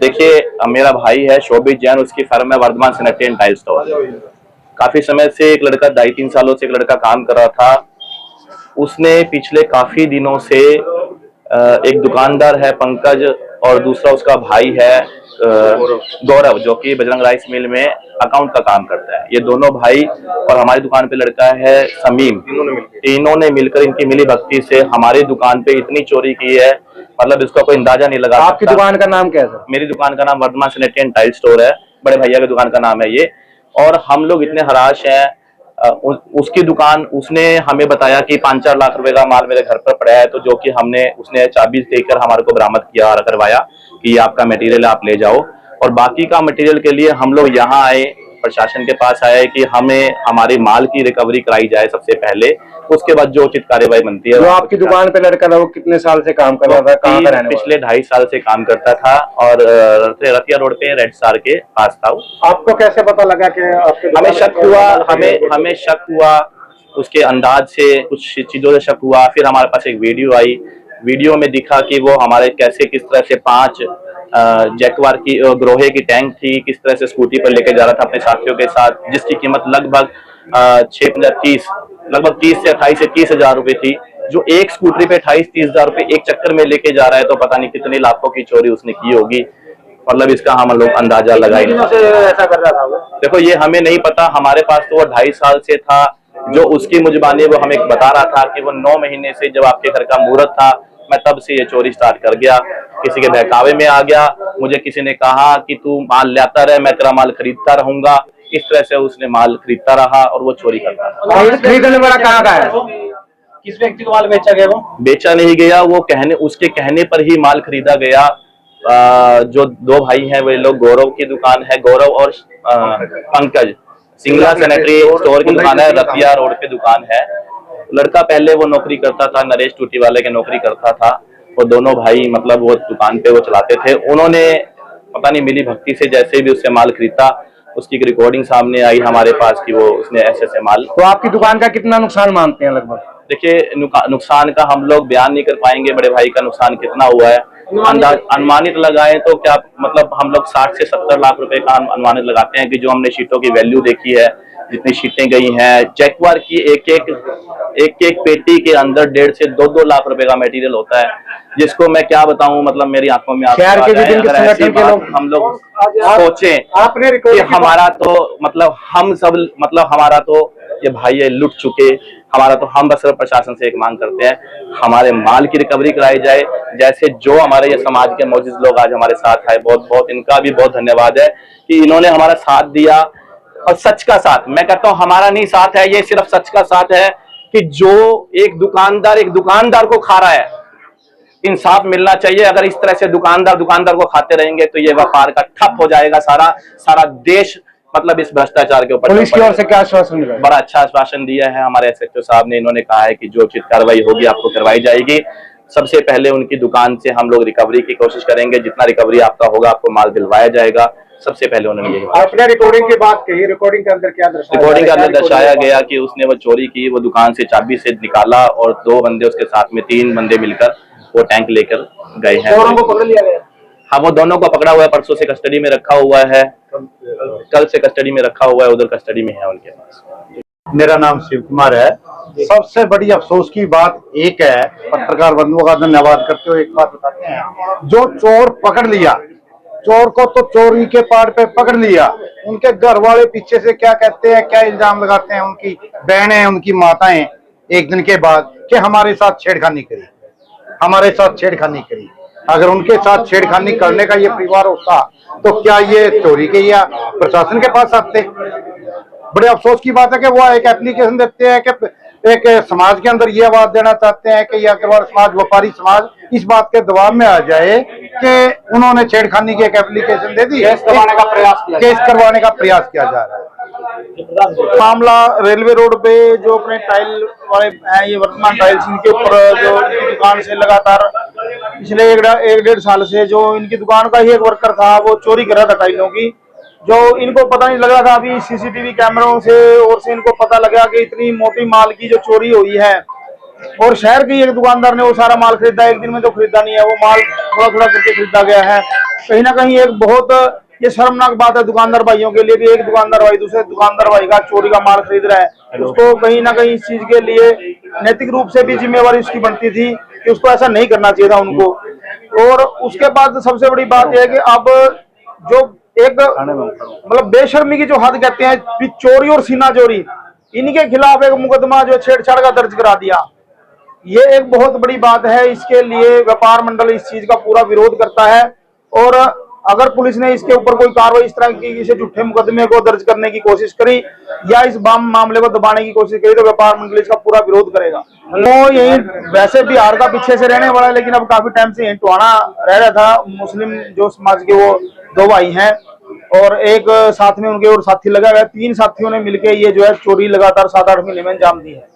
देखिए, मेरा भाई है शोभित जैन, उसकी फर्म है Vardhaman sanitary and tile store. काफी समय से एक लड़का 2.5-3 सालों से एक लड़का काम कर रहा था। उसने पिछले काफी दिनों से एक दुकानदार है पंकज और दूसरा उसका भाई है गौरव, जो कि बजरंग राइस मिल में अकाउंट का काम करता है। ये दोनों भाई और हमारी दुकान पे लड़का है समीम, तीनों ने मिलकर इनकी मिली भक्ति से हमारी दुकान पे इतनी चोरी की है, मतलब इसका कोई अंदाजा नहीं लगा। आपकी दुकान का नाम क्या है सर? मेरी दुकान का नाम Vardhaman sanitary and tile store है, बड़े भैया की दुकान का नाम है ये। और हम लोग इतने हराश हैं। उसकी दुकान, उसने हमें बताया कि 5-4 लाख रुपए का माल मेरे घर पर पड़ा है, तो जो कि उसने चाबी देकर हमारे को बरामद किया और करवाया कि ये आपका मटेरियल आप ले जाओ। और बाकी का मटेरियल के लिए हम लोग यहाँ आए, प्रशासन के पास आए कि हमें हमारे माल की रिकवरी कराई जाए सबसे पहले, उसके बाद जो उचित कार्यवाही बनती है। जो आपकी दुकान पे लड़का था वो कितने साल से काम कर रहा था, कहाँ का रहने वाला? पिछले 2.5 साल से काम करता था और रतिया रोड पे रेड स्टार के पास था। आपको कैसे पता लगा कि हमें शक हुआ उसके अंदाज से, कुछ चीजों से शक हुआ। फिर हमारे पास एक वीडियो आई, वीडियो में दिखा कि वो हमारे कैसे किस तरह से 5 जैकवार की ग्रोहे की टैंक थी, किस तरह से स्कूटी पर लेके जा रहा था अपने साथियों के साथ, जिसकी कीमत लगभग 30 से 28 से 30 हजार रुपए थी। जो एक स्कूटरी पे 28-30 हजार रुपए एक चक्कर में लेके जा रहा है, तो पता नहीं कितने लाखों की चोरी उसने की होगी। मतलब इसका हम लोग अंदाजा लगाए। ऐसा कर रहा था वो? देखो, ये हमें नहीं पता, हमारे पास तो वो 2.5 साल से था। जो उसकी मुजबानी वो हमें बता रहा था कि वो 9 महीने से जब आपके घर का मुहूर्त था, मैं तब से ये चोरी स्टार्ट कर गया, किसी के बहकावे में आ गया। मुझे किसी ने कहा कि तू माल लाता रहे, मैं तेरा माल खरीदता रहूंगा। इस तरह से उसने माल खरीदता रहा और वो चोरी करता रहा। खरीदने वाला कहाँ का है? किस व्यक्ति को माल बेचा गया? वो बेचा नहीं गया, वो उसके कहने पर ही माल खरीदा गया। जो 2 भाई हैं वे लोग, गौरव की दुकान है, गौरव और पंकज, सिंगला सैनिटरी स्टोर की दुकान है, रतिया रोड पे दुकान है। लड़का पहले वो नौकरी करता था, नरेश टूटी वाले के नौकरी करता था। वो दोनों भाई मतलब वो दुकान पे वो चलाते थे। उन्होंने पता नहीं मिली भक्ति से जैसे भी उससे माल खरीदा, उसकी रिकॉर्डिंग सामने आई हमारे पास कि वो उसने ऐसे माल। तो आपकी दुकान का कितना नुकसान मानते हैं लगभग? देखिए, नुकसान का हम लोग बयान नहीं कर पाएंगे, बड़े भाई का नुकसान कितना हुआ है अनुमानित लगाएं तो क्या, मतलब हम लोग 60 से 70 लाख रुपए का अनुमानित लगाते हैं कि जो हमने शीटों की वैल्यू देखी है, जितनी शीटें गई हैं, चेकवार की एक पेटी के अंदर 1.5 से 2 लाख रुपए का मटेरियल होता है, जिसको मैं क्या बताऊं, मतलब मेरी आंखों में शहर के विभिन्न संगठन के लोग हम लोग सोचें कि हमारा तो मतलब हम सब, मतलब हमारा तो ये भाई है लुट चुके, हमारा तो हम बस प्रशासन से एक मांग करते हैं, हमारे माल की रिकवरी कराई जाए। जैसे जो हमारे ये समाज के मौजूद लोग आज हमारे साथ आए, बहुत बहुत इनका भी बहुत धन्यवाद है कि इन्होंने हमारा साथ दिया। और सच का साथ, मैं कहता हूं हमारा नहीं साथ है, ये सिर्फ सच का साथ है कि जो एक दुकानदार को खा रहा है, इंसाफ मिलना चाहिए। अगर इस तरह से दुकानदार को खाते रहेंगे तो ये व्यापार का ठप हो जाएगा। सारा देश मतलब इस भ्रष्टाचार के ऊपर। पुलिस की ओर से क्या आश्वासन मिला? बड़ा अच्छा आश्वासन दिया है हमारे एसएचओ साहब ने। इन्होंने कहा है कि जो उचित कार्रवाई होगी आपको करवाई जाएगी। सबसे पहले उनकी दुकान से हम लोग रिकवरी की कोशिश करेंगे, जितना रिकवरी आपका होगा आपको माल दिलवाया जाएगा। सबसे पहले उन्होंने यही आपने रिकॉर्डिंग की बात कही, रिकॉर्डिंग के अंदर क्या दर्शाया? रिकॉर्डिंग के अंदर दर्शाया गया कि उसने वो चोरी की, वो दुकान से चाबी से निकाला और 2 बंदे उसके साथ में, 3 बंदे मिलकर वो टैंक लेकर गए हैं। दोनों को पकड़ लिया गया? हाँ, वो दोनों को पकड़ा हुआ है, परसों से कस्टडी में रखा हुआ है, कल से कस्टडी में रखा हुआ है, उधर कस्टडी में है उनके पास। मेरा नाम शिव कुमार है। सबसे बड़ी अफसोस की बात एक है, पत्रकार बंधुओं का धन्यवाद करते हुए एक बात बताते हैं, जो चोर पकड़ लिया, चोर को तो चोरी के पार पे पकड़ लिया, उनके घर वाले पीछे से क्या कहते हैं, क्या इल्जाम लगाते हैं, उनकी बहनें, उनकी माताएं एक दिन के बाद कि हमारे साथ छेड़खानी करी, हमारे साथ छेड़खानी करी। अगर उनके साथ छेड़खानी करने का ये परिवार होता तो क्या ये चोरी के या प्रशासन के पास आते? बड़े अफसोस की बात है कि वो एक एप्लीकेशन देते हैं कि एक समाज के अंदर ये आवाज देना चाहते हैं कि यह अग्रवाल समाज, व्यापारी समाज इस बात के दबाव में आ जाए कि उन्होंने छेड़खानी की एक एप्लीकेशन दे दी, केस करवाने का प्रयास किया जा रहा है। मामला रेलवे रोड पे जो अपने टाइल वाले हैं, ये वर्धमान टाइल्स, इनके ऊपर जो इनकी दुकान से लगातार पिछले 1-1.5 साल से जो इनकी दुकान का ही एक वर्कर था वो चोरी कर रहा था टाइलों की, जो इनको पता नहीं लग रहा था। अभी सीसीटीवी कैमरों से और से इनको पता लगा कि इतनी मोटी माल की जो चोरी हुई है, और शहर के एक दुकानदार ने वो सारा माल खरीदा, एक दिन में तो खरीदा नहीं है, वो माल थोड़ा थोड़ा करके खरीदा गया है। कहीं ना कहीं एक बहुत ये शर्मनाक बात है दुकानदार भाइयों के लिए भी। एक दुकानदार भाई दूसरे दुकानदार भाई का चोरी का माल खरीद रहा है, उसको कहीं ना कहीं इस चीज के लिए नैतिक रूप से भी जिम्मेवारी उसकी बनती थी कि उसको ऐसा नहीं करना चाहिए था उनको। और उसके बाद सबसे बड़ी बात यह है कि अब जो एक मतलब बेशर्मी की जो हद कहते हैं कि चोरी और सीना चोरी, इनके खिलाफ एक मुकदमा जो छेड़छाड़ का दर्ज करा दिया, ये एक बहुत बड़ी बात है। इसके लिए व्यापार मंडल इस चीज का पूरा विरोध करता है। और अगर पुलिस ने इसके ऊपर कोई कार्रवाई इस तरह की किसी झूठे मुकदमे को दर्ज करने की कोशिश करी या इस मामले को दबाने की कोशिश करी तो व्यापार मंडल इसका पूरा विरोध करेगा। वो यही वैसे बिहार का पीछे से रहने वाला है, लेकिन अब काफी टाइम से यही टोहाना रह रहा था। मुस्लिम जो समाज के वो 2 भाई हैं और एक साथ में उनके और साथी लगा हुआ है। 3 साथियों ने मिलकर ये जो है चोरी लगातार 7-8 महीने में अंजाम दी है।